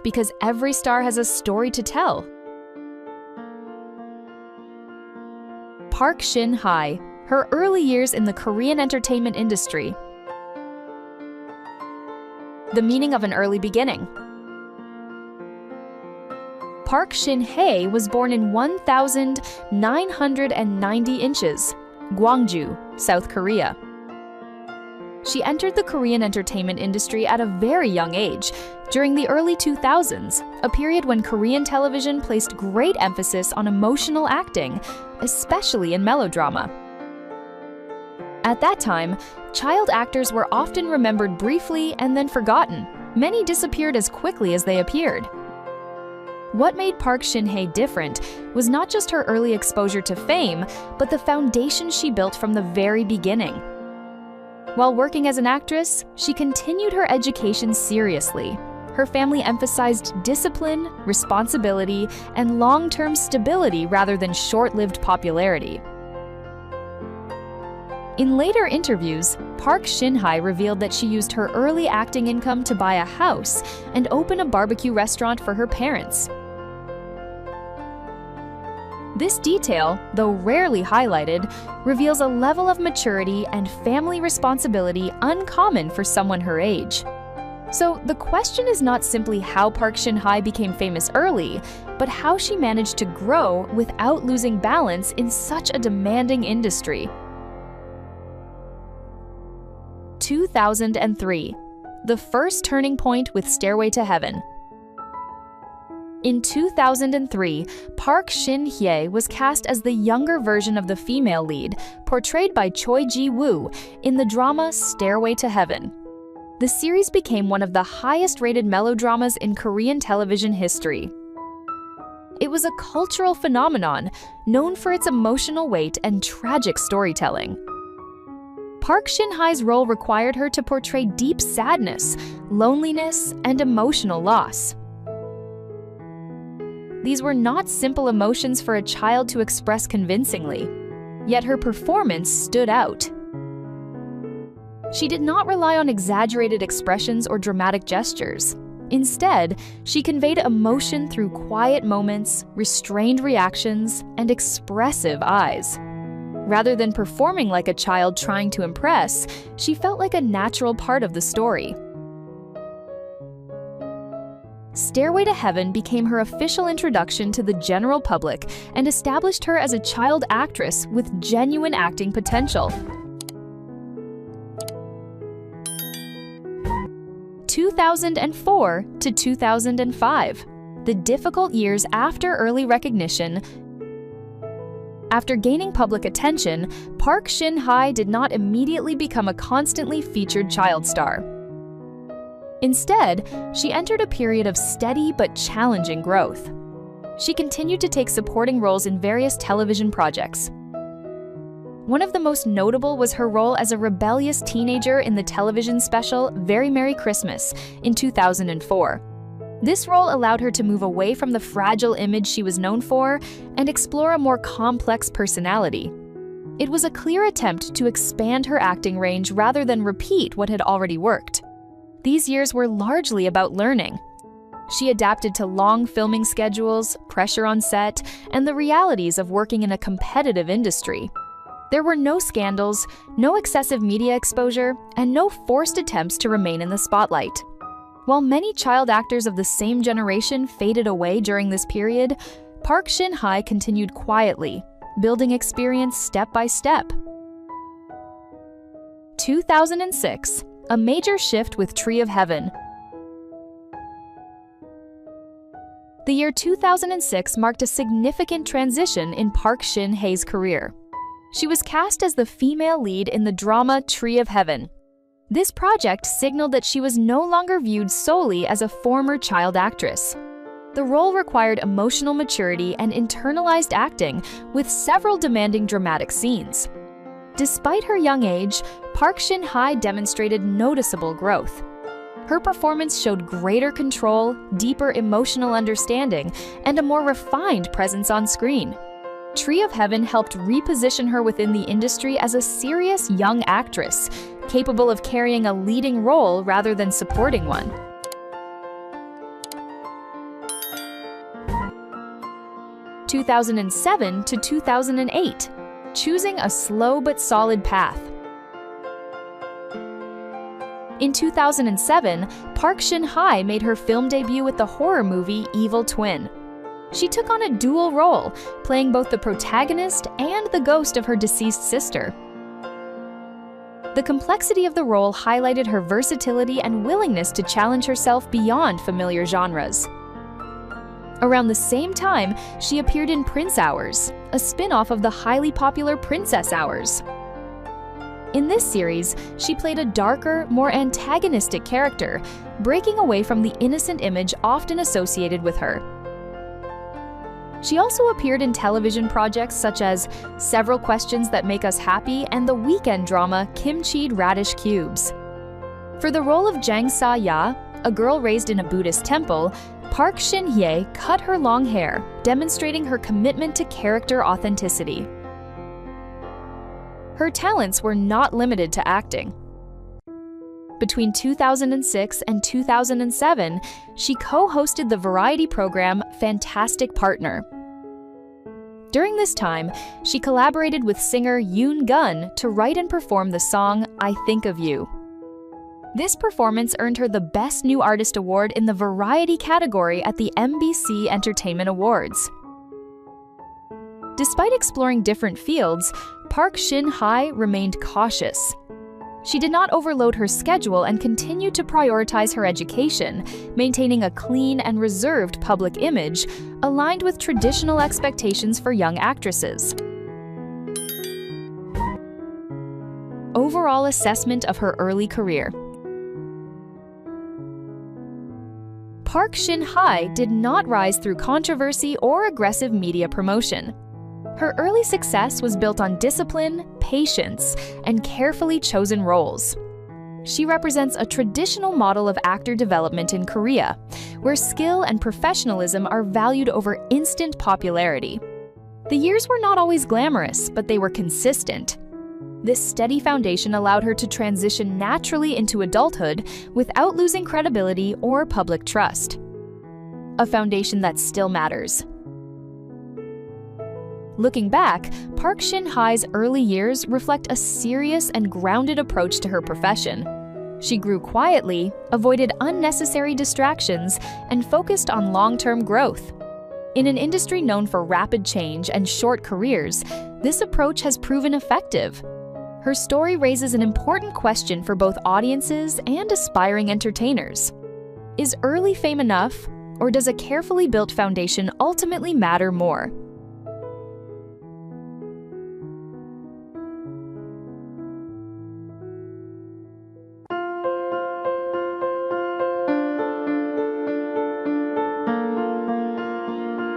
because every star has a story to tell. Park Shin Hye, her early years in the Korean entertainment industry. The meaning of an early beginning. Park Shin Hye was born in 1,990 inches, Gwangju, South Korea. She entered the Korean entertainment industry at a very young age, during the early 2000s, a period when Korean television placed great emphasis on emotional acting, especially in melodrama. At that time, child actors were often remembered briefly and then forgotten. Many disappeared as quickly as they appeared. What made Park Shin Hye different was not just her early exposure to fame, but the foundation she built from the very beginning. While working as an actress, she continued her education seriously. Her family emphasized discipline, responsibility, and long-term stability rather than short-lived popularity. In later interviews, Park Shin Hye revealed that she used her early acting income to buy a house and open a barbecue restaurant for her parents. This detail, though rarely highlighted, reveals a level of maturity and family responsibility uncommon for someone her age. So the question is not simply how Park Shin Hye became famous early, but how she managed to grow without losing balance in such a demanding industry. 2003, the first turning point with Stairway to Heaven. In 2003, Park Shin Hye was cast as the younger version of the female lead, portrayed by Choi Ji-woo, in the drama Stairway to Heaven. The series became one of the highest-rated melodramas in Korean television history. It was a cultural phenomenon, known for its emotional weight and tragic storytelling. Park Shin Hye's role required her to portray deep sadness, loneliness, and emotional loss. These were not simple emotions for a child to express convincingly, yet her performance stood out. She did not rely on exaggerated expressions or dramatic gestures. Instead, she conveyed emotion through quiet moments, restrained reactions, and expressive eyes. Rather than performing like a child trying to impress, she felt like a natural part of the story. Stairway to Heaven became her official introduction to the general public and established her as a child actress with genuine acting potential. 2004 to 2005, the difficult years after early recognition. After gaining public attention, Park Shin Hye did not immediately become a constantly featured child star. Instead, she entered a period of steady but challenging growth. She continued to take supporting roles in various television projects. One of the most notable was her role as a rebellious teenager in the television special Very Merry Christmas in 2004. This role allowed her to move away from the fragile image she was known for and explore a more complex personality. It was a clear attempt to expand her acting range rather than repeat what had already worked. These years were largely about learning. She adapted to long filming schedules, pressure on set, and the realities of working in a competitive industry. There were no scandals, no excessive media exposure, and no forced attempts to remain in the spotlight. While many child actors of the same generation faded away during this period, Park Shin Hye continued quietly, building experience step by step. 2006, a major shift with Tree of Heaven. The year 2006 marked a significant transition in Park Shin Hye's career. She was cast as the female lead in the drama Tree of Heaven. This project signaled that she was no longer viewed solely as a former child actress. The role required emotional maturity and internalized acting, with several demanding dramatic scenes. Despite her young age, Park Shin Hye demonstrated noticeable growth. Her performance showed greater control, deeper emotional understanding, and a more refined presence on screen. Tree of Heaven helped reposition her within the industry as a serious young actress, capable of carrying a leading role rather than supporting one. 2007 to 2008, choosing a slow but solid path. In 2007, Park Shin Hye made her film debut with the horror movie Evil Twin. She took on a dual role, playing both the protagonist and the ghost of her deceased sister. The complexity of the role highlighted her versatility and willingness to challenge herself beyond familiar genres. Around the same time, she appeared in Prince Hours, a spin-off of the highly popular Princess Hours. In this series, she played a darker, more antagonistic character, breaking away from the innocent image often associated with her. She also appeared in television projects such as Several Questions That Make Us Happy and the weekend drama Kimchied Radish Cubes. For the role of Jang Sa-ya, a girl raised in a Buddhist temple, Park Shin Hye cut her long hair, demonstrating her commitment to character authenticity. Her talents were not limited to acting. Between 2006 and 2007, she co-hosted the variety program Fantastic Partner. During this time, she collaborated with singer Yoon Gun to write and perform the song I Think of You. This performance earned her the Best New Artist Award in the Variety category at the MBC Entertainment Awards. Despite exploring different fields, Park Shin Hye remained cautious. She did not overload her schedule and continued to prioritize her education, maintaining a clean and reserved public image aligned with traditional expectations for young actresses. Overall assessment of her early career. Park Shin Hye did not rise through controversy or aggressive media promotion. Her early success was built on discipline, patience, and carefully chosen roles. She represents a traditional model of actor development in Korea, where skill and professionalism are valued over instant popularity. The years were not always glamorous, but they were consistent. This steady foundation allowed her to transition naturally into adulthood without losing credibility or public trust. A foundation that still matters. Looking back, Park Shin Hye's early years reflect a serious and grounded approach to her profession. She grew quietly, avoided unnecessary distractions, and focused on long-term growth. In an industry known for rapid change and short careers, this approach has proven effective. Her story raises an important question for both audiences and aspiring entertainers. Is early fame enough, or does a carefully built foundation ultimately matter more?